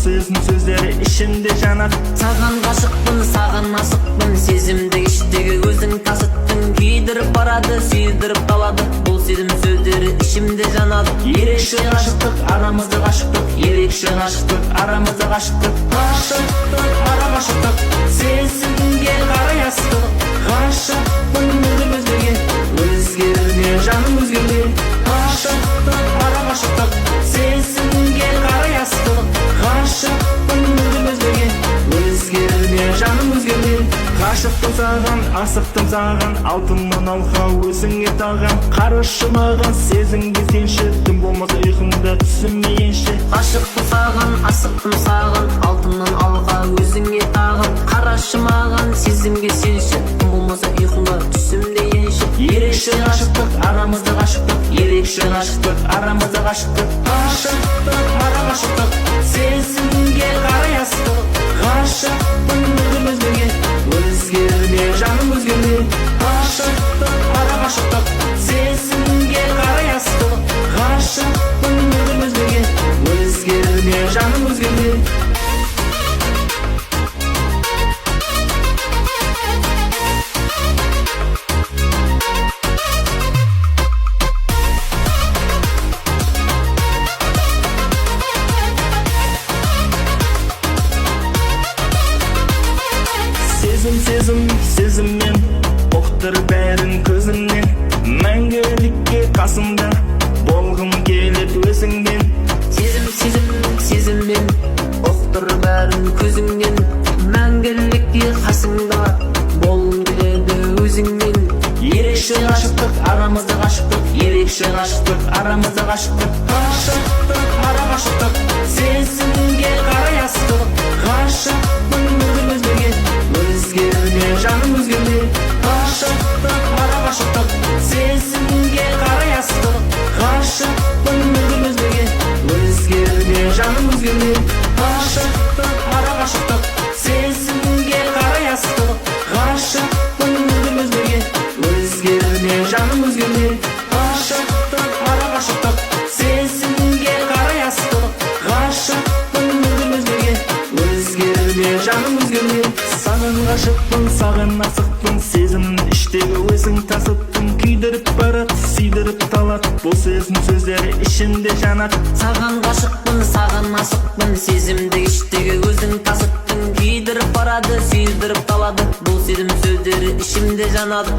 сезім сөздері ішімде жанады. Саған ғашықпын, саған асықпын, сезімді іштегі өзің тасыттың. Күйдіріп барады, сүйдіріп қалады, бұл сезім сөздері ішімде жанады. Ерекше ғашықтық, арамызда ғашықтық, ерекше ғашықтық, арамызда ғашықтық. Ғашықтық, ара ғашықтық, сезімге қарай асықтық. Ғашықпын мүлдем өзгерген, өзгерме жаным өзгерме. Ғашықтық, ара ғашықтық, сезімге қарай асықтық. Ғашықпын мүлдем өзгерген, өзгерме жаным өзгерме. Ғашықтым саған, асықтым саған, алтыннан алға өзіңе тағам. Қарашы маған, сезімге сенші, түн болмаса ұйқымда түсіме енші. Ғашықтым саған, асықтым саған, алтыннан алға өзіңе тағам. Қарашы маған, сезімге сенші, түн болмаса ұйқымда түсімде енші. Ерекше ғашықтық, арамызда ғашықтық, ерекше ғашықтық, арамызда ғашықтық. Ғашықтық, ара ғашықтық, сезімге қарай асықтық. Ғашықпын мүлдем өзгерген, өзгерме жаным өзгерме. Ғашықтық, ара ғашықтық, сезімге қарай асықтық. Ғашықпын мүлдем өзгерген, өзгерме жаным өзгерме. Сезіммен ұқтыр бәрін көзіңнен. Мәңгілікке қасымда болғым келеді өзіңмен. Сезіммен ұқтыр бәрін көзіңнен. Мәңгілікке қасыңда болғым келеді өзіңмен. Ерекше ғашықтық, арамызда ғашықтық, ерекше ғашықтық, арамызда ғашықтық. Ғашықтық, ара ғашықтық, сезімге қарай асықтық. Ғашықпын мүлдем өзгерген, өзгерме жаным өзгерме. Ғашықтық, ара ғашықтық, сезімге қарай асықтық. Ғашықпын мүлдем өзгерген, өзгерме жаным өзгерме. Ғашықтық, ара ғашықтық, сезімге қарай асықтық. Ғашықпын мүлдем өзгерген, өзгерме жаным өзгерме. Ғашықтық, ара ғашықтық, сезімге қарай асықтық. Ғашықпын мүлдем өзгерген, өзгерме жаным өзгерме. Саған ғашықпын, саған асықпын, сезімді іштегі өзің тасыттың. Күйдіріп барады, сүйдіріп талады, бұл сезім сөздері ішімде жанады. Саған ғашықпын, саған асықпын, сезімді іштегі өзің тасыттың. Күйдіріп барады, сүйдіріп қалады, бұл сезім сөздері ішімде жанады.